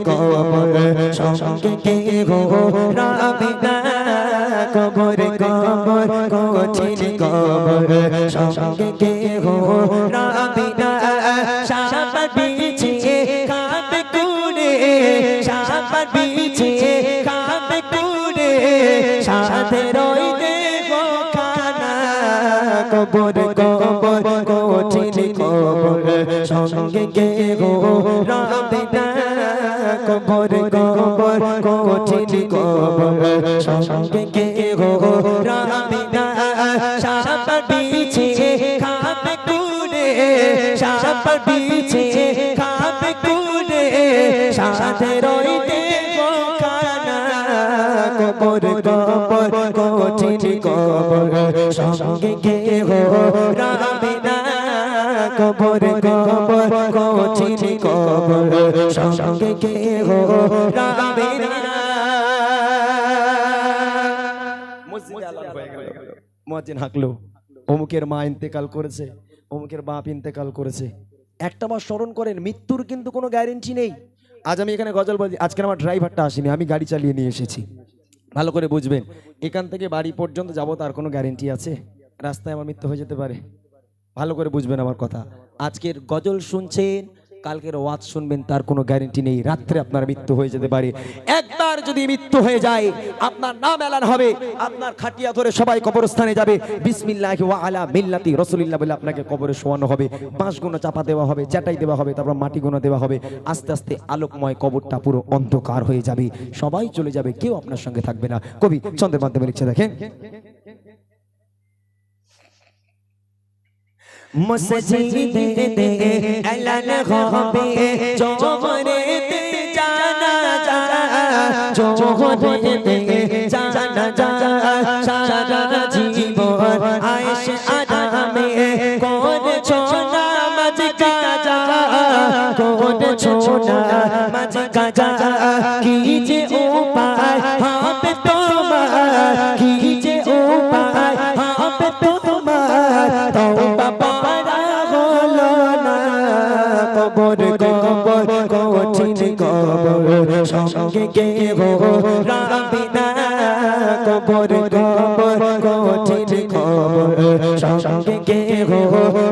কবর সঙ্গে কে গো রাবে না কবর কবর কঠিন কবর সঙ্গে কে গো রাবে না সাপার বিছে কাঁপে কুড়ে সাপার বিছে কাঁপে কুড়ে সাথে রইতে গো খানা কবর কবর কঠিন কবর সঙ্গে কে গো রাবে না কবর কবর কঠিন কবর সঙ্গে কে গো রাবে না সাপার বিছে কাঁপে কুড়ে সাপার বিছে কাঁপে কুড়ে সাথে রইতে গো খানা কবর কবর কঠিন কবর সঙ্গে কে গো রাবে না কবর কবর কঠিন কবর সঙ্গে কে গো রাবে না। মসজিদে আলাদা হয়ে গেল, মুয়াজ্জিন হাঁকলো, অমুকের মা ইন্তেকাল করেছে, অমুকের বাপ ইন্তেকাল করেছে। একটা বার স্মরণ করেন, মৃত্যুর কিন্তু কোনো গ্যারেন্টি নেই। আজ আমি এখানে গজল বলছি, আজকে আমার ড্রাইভারটা আসেনি, আমি গাড়ি চালিয়ে নিয়ে এসেছি। ভালো করে বুঝবেন, এখান থেকে বাড়ি পর্যন্ত যাবো তার কোনো গ্যারেন্টি আছে? রাস্তায় আমার মৃত্যু হয়ে যেতে পারে। ভালো করে বুঝবেন আমার কথা। আজকের গজল শুনছেন, কালকের ওয়াজ শুনবেন, তার কোনো গ্যারেন্টি নেই। রাত্রে আপনার মৃত্যু হয়ে যেতে পারে। একবার যদি মৃত্যু হয়ে যায়, আপনার নাম এলান হবে, আপনার খাটিয়া ধরে সবাই কবরস্থানে যাবে, বিসমিল্লাহি ওয়া আলা মিল্লাতি রাসূলিল্লাহ বলে আপনাকে কবরে শোয়ানো হবে, বাঁশগুলো চাপা দেওয়া হবে, চাটাই দেওয়া হবে, তারপর মাটিগুলো দেওয়া হবে। আস্তে আস্তে আলোকময় কবরটা পুরো অন্ধকার হয়ে যাবে, সবাই চলে যাবে, কেউ আপনার সঙ্গে থাকবে না। কবি ছন্দের মাধ্যমে লিখছে, দেখেন, মসজিদে এলান হবে জোহরেতে জানাজা, জোহরেতে জানাজা, সারা জীবন আয়েশে আরামে করেছো নামাজ কাজা, করেছো নামাজ কাজা, কি যে উপায় হবে তোমার, কি যে উপায় হবে তোমার, তওবা কবর কবর কঠিন কবর সঙ্গে কে গো রাবে না কবর কবর কঠিন কবর সঙ্গে কে গো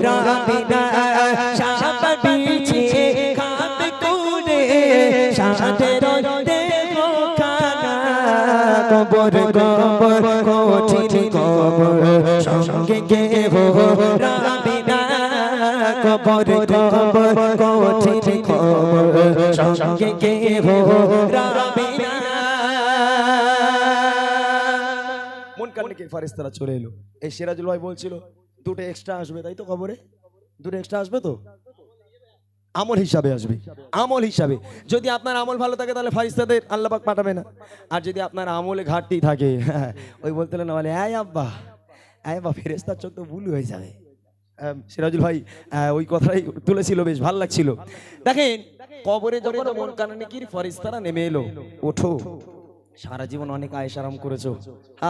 রাবে না সাপার বিছে কাঁপে কুড়ে সাথে রইতে গো খানা কবর কবর কঠিন কবর সঙ্গে কে গো রাবে না কবর কবর কঠিন কবর সঙ্গে কে গো রাবে না। মুনকারনাকির ফেরেশতারা চলে এলো। এই সিরাজুল ভাই বলছিল দুটো এক্সট্রা আসবে, তাই তো? কবরে দুটো এক্সট্রা আসবে তো, আমল হিসাবে আসবে, আমল হিসাবে। যদি আপনার আমল ভালো থাকে তাহলে ফেরেশতাদের আল্লাহ পাক পাঠাবে না। আর যদি আপনার আমলে ঘাটতি থাকে, ওই বলতে না বলে এই আব্বা, এই আব্বা, ফেরেশতার চোখ তো ভুল হয়ে যাবে। সিরাজুল ভাই ওই কথাটাই তুলেছিল, বেশ ভালো লাগছিল। দেখেন, কবরে যখন মুনকারনাকির ফেরেশতারা নেমে এলো, ওঠো, সারা জীবন অনেক আয়েশ আরাম করেছো,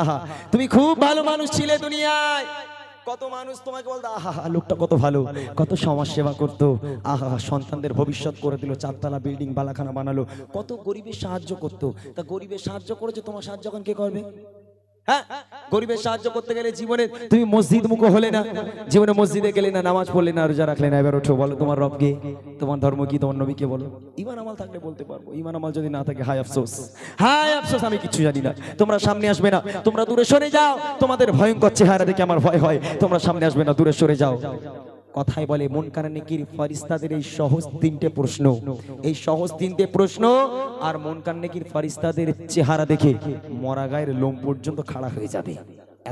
আহা তুমি খুব ভালো মানুষ ছিলে দুনিয়ায়, কত মানুষ তোমাকে বলতো আহা লোকটা কত ভালো, কত সমাজ সেবা করতো, আহা সন্তানদের ভবিষ্যৎ করে দিল, 4 তলা বিল্ডিং বালাখানা বানালো, কত গরিবের সাহায্য করতো। তা গরিবের সাহায্য করেছে, তোমার সাহায্য এখন কে করবে? হ্যাঁ, গরিবের সাহায্য করতে গেলে জীবনে তুমি মসজিদ মুখো হলে না, জীবনে মসজিদে গেলে না, নামাজ পড়লে না, রোজা রাখলে না, এবার ওঠো, বলো তোমার রব কে, তোমার ধর্ম কি, তোমার নবীকে বলো। ঈমান আমল থাকলে বলতে পারবো, ঈমান আমল যদি না থাকে হায় আফসোস, হায় আফসোস, আমি কিছু জানি না। তোমরা সামনে আসবে না, তোমরা দূরে সরে যাও, তোমাদের ভয়ঙ্কর চেহারা দেখে আমার ভয় হয়, তোমরা সামনে আসবে না, দূরে সরে যাও। কথাই বলে মুনকারনাকির ফেরেশতাদের এই সহজ 3টে প্রশ্ন, এই সহজ 3টে প্রশ্ন আর মুনকারনাকির ফেরেশতাদের চেহারা দেখে মরা গায়ের লোম পর্যন্ত খাড়া হয়ে যাবে।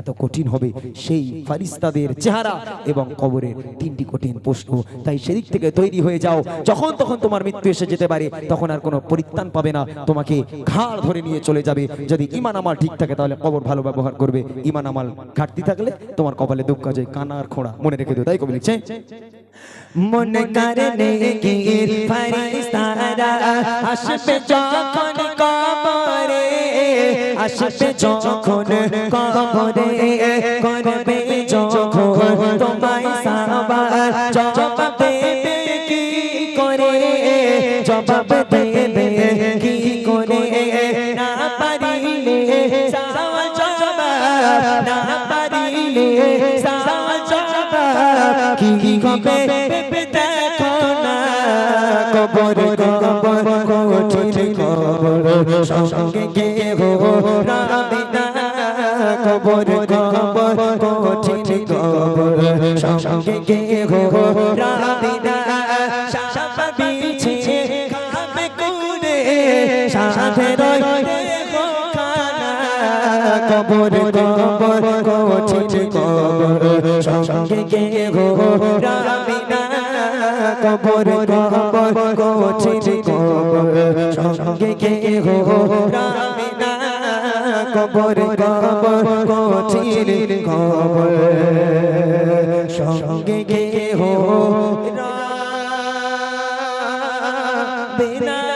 এত কঠিন হবে সেই ফেরেশতাদের চেহারা এবং কবরের 3টি কঠিন প্রশ্ন। তাই সেদিক থেকে তৈরি হয়ে যাও, যখন তখন তোমার মৃত্যু এসে যেতে পারে, তখন আর কোনো পরিত্রাণ পাবে না, তোমাকে ঘাড় ধরে নিয়ে চলে যাবে। যদি ঈমান আমল ঠিক থাকে তাহলে কবর ভালো ব্যবহার করবে, ঈমান আমল ঘাটতি থাকলে তোমার কপালে দুঃখ যায়, কানার খোঁড়া মনে রেখে দিও। তাই কবি লিখছে, মুনকারনাকির ফেরেশতারা আসবে যখন কবরে, আসবে যখন কবরে, করবে যখন তোমায় সওয়াল, জবাব দেবে কি করে, জবাব দেবে সঙ্গে কে হো রাবে না কবর কবর কঠিন কবর সঙ্গে কে হো রাবে না সাপা বিছে খাবে কুড়ে সাথে রয় কবর কবর কঠিন কবর সঙ্গে কে হো রাবে না কবর কবর কঠিন কবর সঙ্গে কে হো রাবে না কবর কবর কঠিন কবর সঙ্গে কে হো রাবে না